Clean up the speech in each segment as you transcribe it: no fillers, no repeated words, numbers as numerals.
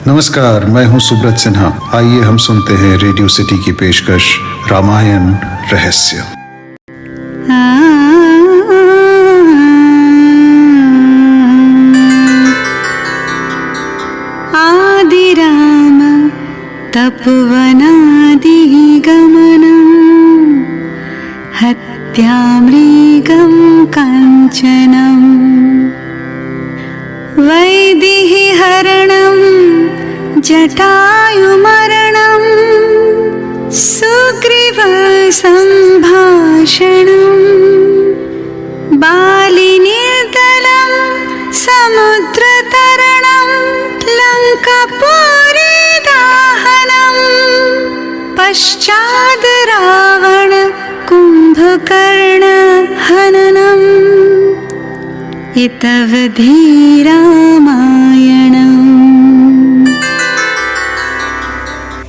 नमस्कार, मैं हूं सुब्रत सिन्हा। आइए हम सुनते हैं रेडियो सिटी की पेशकश रामायण रहस्य। आदि राम तपवनादि गमनम् हत्यामृगं काञ्चनम् वैदेही हरणं जटायुमरणं सुग्रीव सम्भाषणं बालिनिर्दलं समुद्रतरणं लङ्कापुरी दाहनं पश्चाद् रावण कुम्भकर्ण हननम् इतवधि रामायणम्।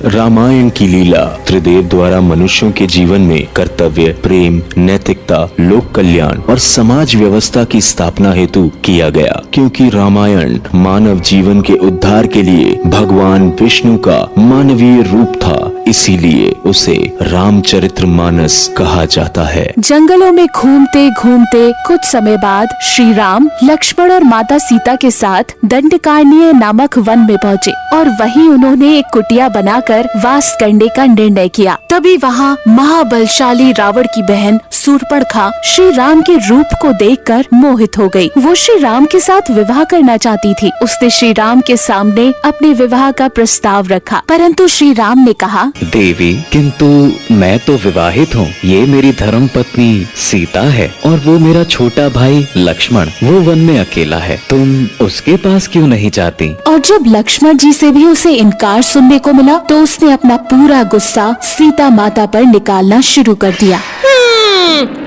रामायण की लीला त्रिदेव द्वारा मनुष्यों के जीवन में कर्तव्य, प्रेम, नैतिकता, लोक कल्याण और समाज व्यवस्था की स्थापना हेतु किया गया, क्योंकि रामायण मानव जीवन के उद्धार के लिए भगवान विष्णु का मानवीय रूप था, इसीलिए उसे रामचरितमानस कहा जाता है। जंगलों में घूमते घूमते कुछ समय बाद श्री राम लक्ष्मण और माता सीता के साथ दंडकारण्य नामक वन में पहुँचे और वहीं उन्होंने एक कुटिया बनाकर वास करने का निर्णय किया। तभी वहाँ महाबलशाली रावण की बहन शूर्पणखा श्री राम के रूप को देखकर मोहित हो गई। वो श्री राम के साथ विवाह करना चाहती थी। उसने श्री राम के सामने अपने विवाह का प्रस्ताव रखा, परंतु श्री राम ने कहा, देवी, किंतु मैं तो विवाहित हूँ। ये मेरी धर्म पत्नी सीता है और वो मेरा छोटा भाई लक्ष्मण, वो वन में अकेला है। तुम उसके पास क्यों नहीं जाती? और जब लक्ष्मण जी से भी उसे इनकार सुनने को मिला तो उसने अपना पूरा गुस्सा सीता माता पर निकालना शुरू कर दिया।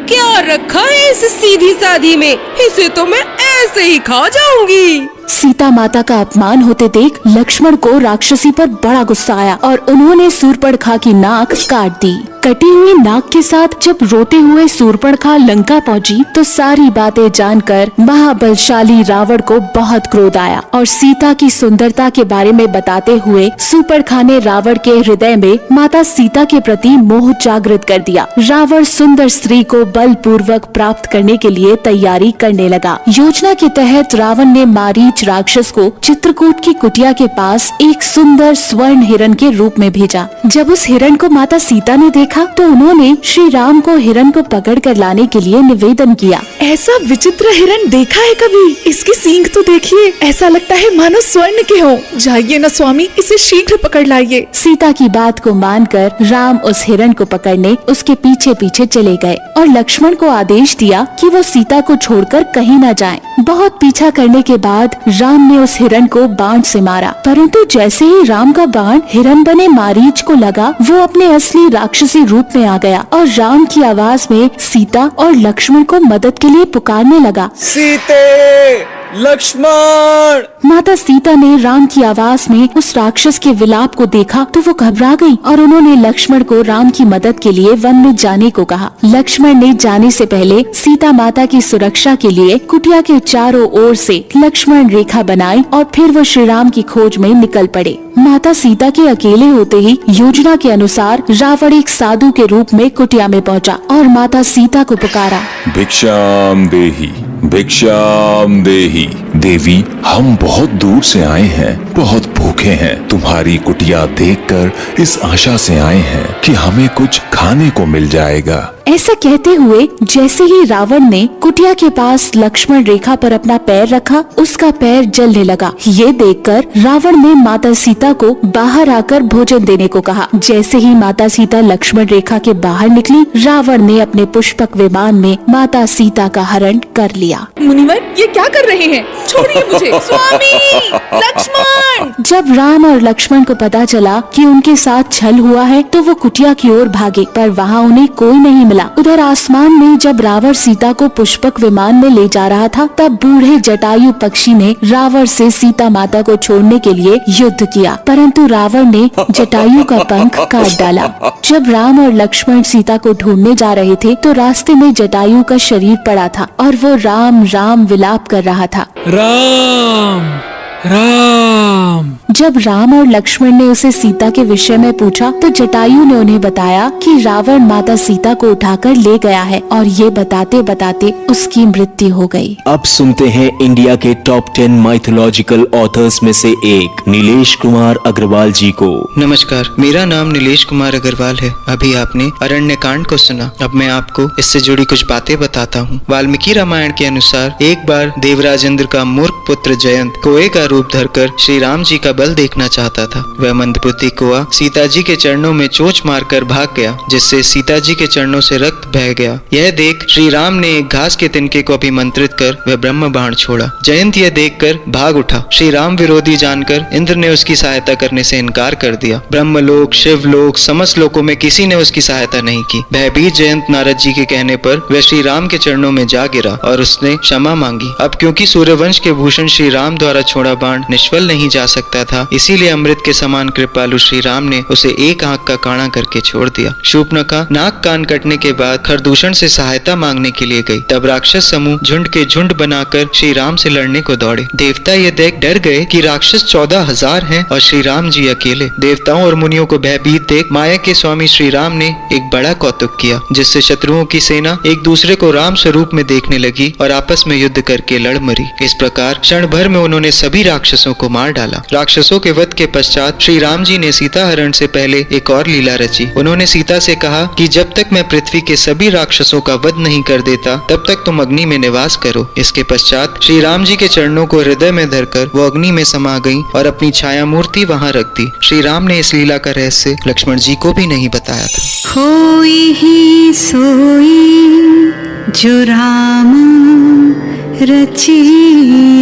क्या रखा है इस सीधी साधी में? इसे तो मैं ऐसे ही खा जाऊंगी। सीता माता का अपमान होते देख लक्ष्मण को राक्षसी पर बड़ा गुस्सा आया और उन्होंने शूर्पणखा की नाक काट दी। कटी हुई नाक के साथ जब रोते हुए शूर्पणखा लंका पहुंची तो सारी बातें जानकर महाबलशाली रावण को बहुत क्रोध आया और सीता की सुंदरता के बारे में बताते हुए शूर्पणखा ने रावण के हृदय में माता सीता के प्रति मोह जागृत कर दिया। रावण सुंदर स्त्री को बलपूर्वक प्राप्त करने के लिए तैयारी करने लगा। योजना के तहत रावण ने मारीच राक्षस को चित्रकूट की कुटिया के पास एक सुंदर स्वर्ण हिरण के रूप में भेजा। जब उस हिरण को माता सीता ने देखा तो उन्होंने श्री राम को हिरण को पकड़ कर लाने के लिए निवेदन किया। ऐसा विचित्र हिरण देखा है कभी? इसके सींग तो देखिए, ऐसा लगता है मानो स्वर्ण के हों। जाइए न स्वामी, इसे शीघ्र पकड़ लाइए। सीता की बात को मानकर राम उस हिरण को पकड़ने उसके पीछे पीछे चले गए और लक्ष्मण को आदेश दिया कि वो सीता को छोड़कर कहीं न जाएं। बहुत पीछा करने के बाद राम ने उस हिरण को बाण से मारा, परंतु जैसे ही राम का बाण हिरण बने मारीच को लगा, वो अपने असली राक्षसी रूप में आ गया और राम की आवाज में सीता और लक्ष्मण को मदद के लिए पुकारने लगा। सीते, लक्ष्मण। माता सीता ने राम की आवाज में उस राक्षस के विलाप को देखा तो वो घबरा गई और उन्होंने लक्ष्मण को राम की मदद के लिए वन में जाने को कहा। लक्ष्मण ने जाने से पहले सीता माता की सुरक्षा के लिए कुटिया के चारों ओर से लक्ष्मण रेखा बनाई और फिर वो श्री राम की खोज में निकल पड़े। माता सीता के अकेले होते ही योजना के अनुसार रावण एक साधु के रूप में कुटिया में पहुंचा और माता सीता को पुकारा, भिक्षाम देही, भिक्षाम देही। देवी, हम बहुत दूर से आए हैं, बहुत भूखे हैं। तुम्हारी कुटिया देखकर इस आशा से आए हैं कि हमें कुछ खाने को मिल जाएगा। ऐसा कहते हुए जैसे ही रावण ने कुटिया के पास लक्ष्मण रेखा पर अपना पैर रखा, उसका पैर जलने लगा। ये देखकर रावण ने माता सीता को बाहर आकर भोजन देने को कहा। जैसे ही माता सीता लक्ष्मण रेखा के बाहर निकली, रावण ने अपने पुष्पक विमान में माता सीता का हरण कर लिया। मुनिवर, ये क्या कर रहे हैं? छोड़िए मुझे। स्वामी, लक्ष्मण। जब राम और लक्ष्मण को पता चला कि उनके साथ छल हुआ है तो वो कुटिया की ओर भागे, पर वहाँ उन्हें कोई नहीं मिला। उधर आसमान में जब रावण सीता को पुष्पक विमान में ले जा रहा था, तब बूढ़े जटायु पक्षी ने रावण से सीता माता को छोड़ने के लिए युद्ध किया, परंतु रावण ने जटायु का पंख काट डाला। जब राम और लक्ष्मण सीता को ढूंढने जा रहे थे तो रास्ते में जटायु का शरीर पड़ा था और वो राम राम विलाप कर रहा था। राम राम। जब राम और लक्ष्मण ने उसे सीता के विषय में पूछा तो जटायु ने उन्हें बताया कि रावण माता सीता को उठाकर ले गया है और ये बताते बताते उसकी मृत्यु हो गई। अब सुनते हैं इंडिया के टॉप 10 माइथोलॉजिकल ऑथर्स में से एक नीलेश कुमार अग्रवाल जी को। नमस्कार, मेरा नाम नीलेश कुमार अग्रवाल है। अभी आपने अरण्य कांड को सुना। अब मैं आपको इससे जुड़ी कुछ बातें बताता हूँ। वाल्मीकि रामायण के अनुसार एक बार देवराज इंद्र का मूर्ख पुत्र जयंत कोए का रूप धरकर श्री राम जी का बल देखना चाहता था। वह मंदबुद्धि कोआ सीता जी के चरणों में चोंच मारकर भाग गया, जिससे सीता जी के चरणों से रक्त बह गया। यह देख श्री राम ने एक घास के तिनके को अभिमंत्रित कर वह ब्रह्म बाण छोड़ा। जयंत यह देखकर भाग उठा। श्री राम विरोधी जानकर इंद्र ने उसकी सहायता करने से इनकार कर दिया। ब्रह्मलोक, शिवलोक, समस्त लोकों में किसी ने उसकी सहायता नहीं की। भयभीत जयंत नारद जी के कहने पर वह श्री राम के चरणों में जा गिरा और उसने क्षमा मांगी। अब क्योंकि सूर्यवंश के भूषण श्री राम द्वारा छोड़ा बाण निष्फल नहीं जा सकता था, इसीलिए अमृत के समान कृपालु श्री राम ने उसे एक आंख का काना करके छोड़ दिया। शूर्पणखा नाक कान कटने के बाद खरदूषण से सहायता मांगने के लिए गई। तब राक्षस समूह झुंड के झुंड बनाकर श्री राम से लड़ने को दौड़े। देवता ये देख डर गए कि राक्षस 14,000 हैं और श्री राम जी अकेले। देवताओं और मुनियों को भयभीत देख माया के स्वामी श्री राम ने एक बड़ा कौतुक किया, जिससे शत्रुओं की सेना एक दूसरे को राम स्वरूप में देखने लगी और आपस में युद्ध करके लड़ मरी। इस प्रकार क्षण भर में उन्होंने सभी राक्षसों को मार डाला। राक्षसों के वध के पश्चात श्री राम जी ने सीता हरण से पहले एक और लीला रची। उन्होंने सीता से कहा कि जब तक मैं पृथ्वी के सभी राक्षसों का वध नहीं कर देता तब तक तुम अग्नि में निवास करो। इसके पश्चात श्री राम जी के चरणों को हृदय में धरकर वो अग्नि में समा गई और अपनी छाया मूर्ति वहाँ रख दी। श्री राम ने इस लीला का रहस्य लक्ष्मण जी को भी नहीं बताया था। होई ही सोई जो राम रची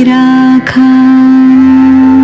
राखा। 「 होई ही सोई जो राम रची राखा। 」 « 「 होई ही सोई जो राम रची राखा। « होई ही सोई जो राम रची राखा। 」 « 「 जो राम रची राखा।